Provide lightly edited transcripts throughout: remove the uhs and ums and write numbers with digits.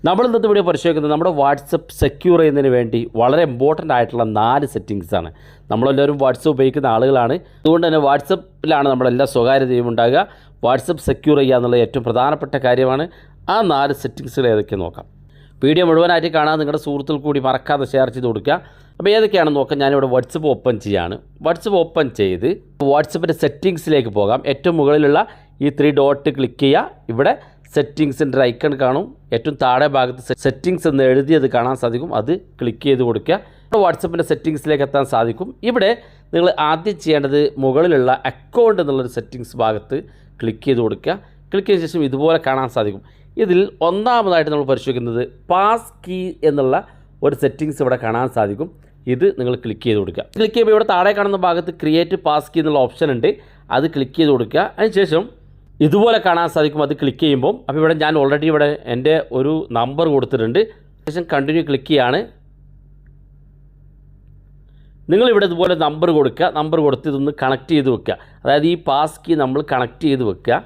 നമ്മൾ ഇന്നത്തെ വീഡിയോ പരിശോധിക്കുന്നത് നമ്മുടെ വാട്സപ്പ് സെക്യൂർ ചെയ്യുന്നതിന് വേണ്ടി വളരെ ഇമ്പോർട്ടൻ്റ് ആയിട്ടുള്ള 4 സെറ്റിങ്സാണ്. നമ്മളെല്ലാവരും വാട്സപ്പ് ഉപയോഗിക്കുന്ന ആളുകളാണ്. അതുകൊണ്ട് തന്നെ വാട്സപ്പിലാണ് നമ്മളെല്ലാ സ്വകാര്യതയും ഉണ്ടാകുക. വാട്സപ്പ് സെക്യൂർ ചെയ്യുക എന്നുള്ളത് ഏറ്റവും പ്രധാനപ്പെട്ട കാര്യമാണ്. ആ 4 സെറ്റിങ്സുകൾ ഏതൊക്കെ നോക്കാം. വീഡിയോ മുഴുവനായിട്ട് കാണാൻ നിങ്ങളുടെ സുഹൃത്തുക്കൾ കൂടി മറക്കാതെ ഷെയർ ചെയ്ത് കൊടുക്കുക. അപ്പോൾ ഏതൊക്കെയാണെന്ന് നോക്കാം. ഞാനിവിടെ വാട്സപ്പ് ഓപ്പൺ ചെയ്യാണ്. വാട്സപ്പ് ഓപ്പൺ ചെയ്ത് വാട്സപ്പിൻ്റെ സെറ്റിങ്സിലേക്ക് പോകാം. ഏറ്റവും മുകളിലുള്ള ഈ 3 ഡോട്ട് ക്ലിക്ക് ചെയ്യുക. ഇവിടെ സെറ്റിങ്സിൻ്റെ ഐക്കൺ കാണും. ഏറ്റവും താഴെ ഭാഗത്ത് സെറ്റിങ്സ് എന്ന് എഴുതിയത് കാണാൻ സാധിക്കും. അത് ക്ലിക്ക് ചെയ്ത് കൊടുക്കുക. വാട്സപ്പിൻ്റെ സെറ്റിങ്സിലേക്ക് എത്താൻ സാധിക്കും. ഇവിടെ നിങ്ങൾ ആദ്യം ചെയ്യേണ്ടത് മുകളിലുള്ള അക്കൗണ്ട് എന്നുള്ളൊരു സെറ്റിങ്സ് ഭാഗത്ത് ക്ലിക്ക് ചെയ്ത് കൊടുക്കുക. ക്ലിക്ക് ചെയ്ത ശേഷം ഇതുപോലെ കാണാൻ സാധിക്കും. ഇതിൽ ഒന്നാമതായിട്ട് നമ്മൾ പരിശോധിക്കുന്നത് പാസ് കീ എന്നുള്ള ഒരു സെറ്റിങ്സ് ഇവിടെ കാണാൻ സാധിക്കും. ഇത് നിങ്ങൾ ക്ലിക്ക് ചെയ്ത് കൊടുക്കുക. ക്ലിക്ക് ചെയ്യുമ്പോൾ ഇവിടെ താഴെ കാണുന്ന ഭാഗത്ത് ക്രിയേറ്റ് പാസ് കീ എന്നുള്ള ഓപ്ഷൻ ഉണ്ട്. അത് ക്ലിക്ക് ചെയ്ത് കൊടുക്കുക. അതിനുശേഷം ഇതുപോലെ കാണാൻ സാധിക്കും. അത് ക്ലിക്ക് ചെയ്യുമ്പോൾ അപ്പോൾ ഇവിടെ ഞാൻ ഓൾറെഡി ഇവിടെ എൻ്റെ ഒരു നമ്പർ കൊടുത്തിട്ടുണ്ട്. ശേഷം കണ്ടിന്യൂ ക്ലിക്ക് ചെയ്യാണ്. നിങ്ങളിവിടെ ഇതുപോലെ നമ്പർ കൊടുക്കുക. നമ്പർ കൊടുത്ത് ഇതൊന്ന് കണക്ട് ചെയ്ത് വെക്കുക. അതായത് ഈ പാസ് കീ നമ്മൾ കണക്ട് ചെയ്ത് വെക്കുക.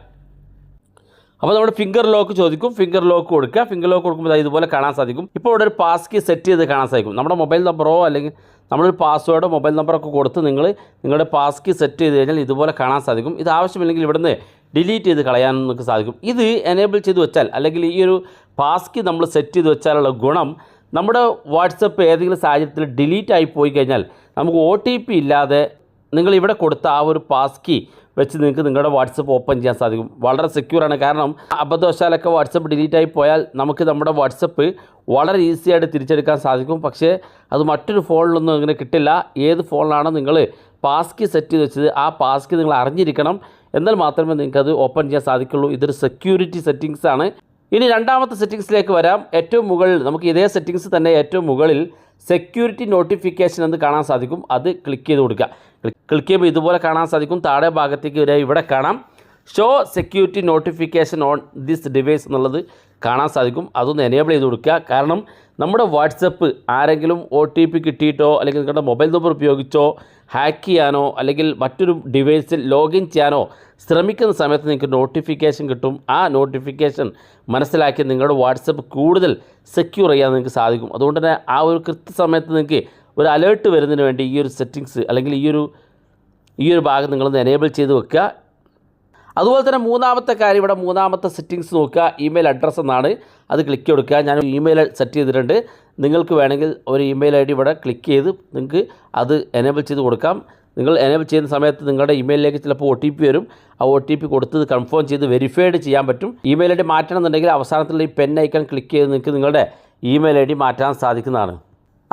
അപ്പോൾ നമ്മുടെ ഫിംഗർ ലോക്ക് ചോദിക്കും. ഫിംഗർ ലോക്ക് കൊടുക്കുക. ഫിംഗർ ലോക്ക് കൊടുക്കുമ്പോൾ ഇതുപോലെ കാണാൻ സാധിക്കും. ഇപ്പോൾ ഇവിടെ ഒരു പാസ് കീ സെറ്റ് ചെയ്ത് കാണാൻ സാധിക്കും. നമ്മുടെ മൊബൈൽ നമ്പറോ അല്ലെങ്കിൽ നമ്മളൊരു പാസ്വേഡോ മൊബൈൽ നമ്പറൊക്കെ കൊടുത്ത് നിങ്ങളുടെ പാസ് കീ സെറ്റ് ചെയ്ത് കഴിഞ്ഞാൽ ഇതുപോലെ കാണാൻ സാധിക്കും. ഇത് ആവശ്യമില്ലെങ്കിൽ ഇവിടുന്ന് ഡിലീറ്റ് ചെയ്ത് കളയാനും നിങ്ങൾക്ക് സാധിക്കും. ഇത് എനേബിൾ ചെയ്ത് വെച്ചാൽ അല്ലെങ്കിൽ ഈ ഒരു പാസ് കീ നമ്മൾ സെറ്റ് ചെയ്ത് വെച്ചാലുള്ള ഗുണം, നമ്മുടെ വാട്സപ്പ് ഏതെങ്കിലും സാഹചര്യത്തിൽ ഡിലീറ്റ് ആയി പോയി കഴിഞ്ഞാൽ നമുക്ക് OTP ഇല്ലാതെ നിങ്ങൾ ഇവിടെ കൊടുത്ത ആ ഒരു പാസ് കീ വെച്ച് നിങ്ങൾക്ക് നിങ്ങളുടെ വാട്സപ്പ് ഓപ്പൺ ചെയ്യാൻ സാധിക്കും. വളരെ സെക്യൂറാണ്. കാരണം അബദ്ധവശാലൊക്കെ വാട്സപ്പ് ഡിലീറ്റ് ആയി പോയാൽ നമുക്ക് നമ്മുടെ വാട്സപ്പ് വളരെ ഈസിയായിട്ട് തിരിച്ചെടുക്കാൻ സാധിക്കും. പക്ഷേ അത് മറ്റൊരു ഫോണിലൊന്നും അങ്ങനെ കിട്ടില്ല. ഏത് ഫോണിലാണോ നിങ്ങൾ പാസ് കീ സെറ്റ് ചെയ്ത് വെച്ചത് ആ പാസ് കീ നിങ്ങൾ അറിഞ്ഞിരിക്കണം. എന്നാൽ മാത്രമേ നിങ്ങൾക്കത് ഓപ്പൺ ചെയ്യാൻ സാധിക്കുള്ളൂ. ഇതൊരു സെക്യൂരിറ്റി സെറ്റിങ്സ് ആണ്. ഇനി രണ്ടാമത്തെ സെറ്റിങ്സിലേക്ക് വരാം. ഏറ്റവും മുകളിൽ നമുക്ക് ഇതേ സെറ്റിങ്സ് തന്നെ ഏറ്റവും മുകളിൽ സെക്യൂരിറ്റി നോട്ടിഫിക്കേഷൻ എന്ന് കാണാൻ സാധിക്കും. അത് ക്ലിക്ക് ചെയ്ത് കൊടുക്കുക. ക്ലിക്ക് ചെയ്യുമ്പോൾ ഇതുപോലെ കാണാൻ സാധിക്കും. താഴെ ഭാഗത്തേക്ക് ഇവിടെ കാണാം show security notification on this device എന്നുള്ളത് കാണാൻ സാധിക്കും. അതൊന്ന് എനേബിൾ ചെയ്ത് കൊടുക്കുക. കാരണം നമ്മുടെ വാട്സപ്പ് ആരെങ്കിലും OTP കിട്ടിയിട്ടോ അല്ലെങ്കിൽ നിങ്ങളുടെ മൊബൈൽ നമ്പർ ഉപയോഗിച്ചോ ഹാക്ക് ചെയ്യാനോ അല്ലെങ്കിൽ മറ്റൊരു ഡിവൈസിൽ ലോഗിൻ ചെയ്യാനോ ശ്രമിക്കുന്ന സമയത്ത് നിങ്ങൾക്ക് നോട്ടിഫിക്കേഷൻ കിട്ടും. ആ നോട്ടിഫിക്കേഷൻ മനസ്സിലാക്കി നിങ്ങളുടെ വാട്സപ്പ് കൂടുതൽ സെക്യൂർ ചെയ്യാൻ നിങ്ങൾക്ക് സാധിക്കും. അതുകൊണ്ട് തന്നെ ആ ഒരു കൃത്യസമയത്ത് നിങ്ങൾക്ക് ഒരു അലേർട്ട് വരുന്നതിന് വേണ്ടി ഈ ഒരു സെറ്റിങ്സ് അല്ലെങ്കിൽ ഈ ഒരു ഭാഗം നിങ്ങളൊന്ന് എനേബിൾ ചെയ്ത് വെക്കുക. അതുപോലെ തന്നെ മൂന്നാമത്തെ കാര്യം, ഇവിടെ മൂന്നാമത്തെ സെറ്റിങ്സ് നോക്കുക. ഇമെയിൽ അഡ്രസ്സ് എന്നാണ്. അത് ക്ലിക്ക് കൊടുക്കുക. ഞാൻ ഇമെയിൽ സെറ്റ് ചെയ്തിട്ടുണ്ട്. നിങ്ങൾക്ക് വേണമെങ്കിൽ ഒരു ഇമെയിൽ ID ഇവിടെ ക്ലിക്ക് ചെയ്ത് നിങ്ങൾക്ക് അത് എനേബിൾ ചെയ്ത് കൊടുക്കാം. നിങ്ങൾ എനേബിൾ ചെയ്യുന്ന സമയത്ത് നിങ്ങളുടെ ഇമെയിലിലേക്ക് ചിലപ്പോൾ OTP വരും. ആ OTP കൊടുത്ത് കൺഫേം ചെയ്ത് വെരിഫൈഡ് ചെയ്യാൻ പറ്റും. ഇമെയിൽ ID മാറ്റണം എന്നുണ്ടെങ്കിൽ അവസാനത്തുള്ള ഈ പെൻ ഐക്കൺ ക്ലിക്ക് ചെയ്ത് നിങ്ങൾക്ക് നിങ്ങളുടെ ഇമെയിൽ ID മാറ്റാൻ സാധിക്കുന്നതാണ്.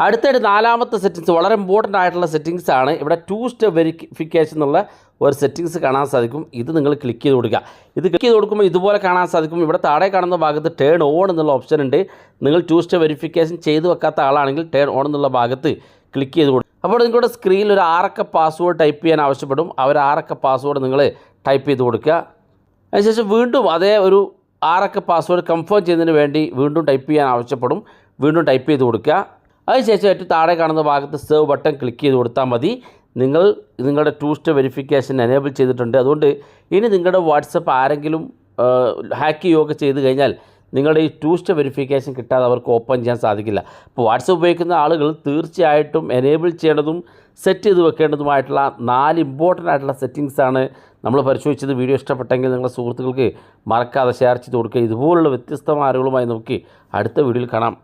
അടുത്തായിട്ട് നാലാമത്തെ സെറ്റിങ്സ് വളരെ ഇമ്പോർട്ടൻ്റ് ആയിട്ടുള്ള സെറ്റിങ്സ് ആണ്. ഇവിടെ 2 സ്റ്റെപ്പ് വെരിഫിക്കേഷൻ എന്നുള്ള ഒരു സെറ്റിങ്സ് കാണാൻ സാധിക്കും. ഇത് നിങ്ങൾ ക്ലിക്ക് ചെയ്ത് കൊടുക്കുക. ഇത് ക്ലിക്ക് ചെയ്ത് കൊടുക്കുമ്പോൾ ഇതുപോലെ കാണാൻ സാധിക്കും. ഇവിടെ താഴെ കാണുന്ന ഭാഗത്ത് ടേൺ ഓൺ എന്നുള്ള ഓപ്ഷൻ ഉണ്ട്. നിങ്ങൾ 2 സ്റ്റെപ്പ് വെരിഫിക്കേഷൻ ചെയ്ത് വെക്കാത്ത ആളാണെങ്കിൽ ടേൺ ഓൺ എന്നുള്ള ഭാഗത്ത് ക്ലിക്ക് ചെയ്ത് കൊടുക്കും. അപ്പോൾ നിങ്ങളുടെ സ്ക്രീനിൽ ഒരു 6 അക്ക പാസ്വേഡ് ടൈപ്പ് ചെയ്യാൻ ആവശ്യപ്പെടും. ആ ഒരു 6 അക്ക പാസ്വേഡ് നിങ്ങൾ ടൈപ്പ് ചെയ്ത് കൊടുക്കുക. അതിനുശേഷം വീണ്ടും അതേ ഒരു 6 അക്ക പാസ്വേഡ് കൺഫേം ചെയ്യുന്നതിന് വേണ്ടി വീണ്ടും ടൈപ്പ് ചെയ്യാൻ ആവശ്യപ്പെടും. വീണ്ടും ടൈപ്പ് ചെയ്ത് കൊടുക്കുക. അതിനുശേഷം ഏറ്റവും താഴെ കാണുന്ന ഭാഗത്ത് സേവ് ബട്ടൺ ക്ലിക്ക് ചെയ്ത് കൊടുത്താൽ മതി. നിങ്ങളുടെ 2 സ്റ്റെപ്പ് വെരിഫിക്കേഷൻ എനേബിൾ ചെയ്തിട്ടുണ്ട്. അതുകൊണ്ട് ഇനി നിങ്ങളുടെ വാട്സപ്പ് ആരെങ്കിലും ഹാക്ക് ചെയ്യുകയൊക്കെ ചെയ്ത് കഴിഞ്ഞാൽ നിങ്ങളുടെ ഈ 2 സ്റ്റെപ്പ് വെരിഫിക്കേഷൻ കിട്ടാതെ അവർക്ക് ഓപ്പൺ ചെയ്യാൻ സാധിക്കില്ല. അപ്പോൾ വാട്സപ്പ് ഉപയോഗിക്കുന്ന ആളുകൾ തീർച്ചയായിട്ടും എനേബിൾ ചെയ്യേണ്ടതും സെറ്റ് ചെയ്ത് വെക്കേണ്ടതുമായിട്ടുള്ള 4 ഇമ്പോർട്ടൻ്റ് ആയിട്ടുള്ള സെറ്റിങ്സാണ് നമ്മൾ പരിശോധിച്ചത്. വീഡിയോ ഇഷ്ടപ്പെട്ടെങ്കിൽ നിങ്ങളുടെ സുഹൃത്തുക്കൾക്ക് മറക്കാതെ ഷെയർ ചെയ്ത് കൊടുക്കുക. ഇതുപോലുള്ള വ്യത്യസ്തമായ അറിവുകളുമായി നമുക്ക് അടുത്ത വീഡിയോയിൽ കാണാം.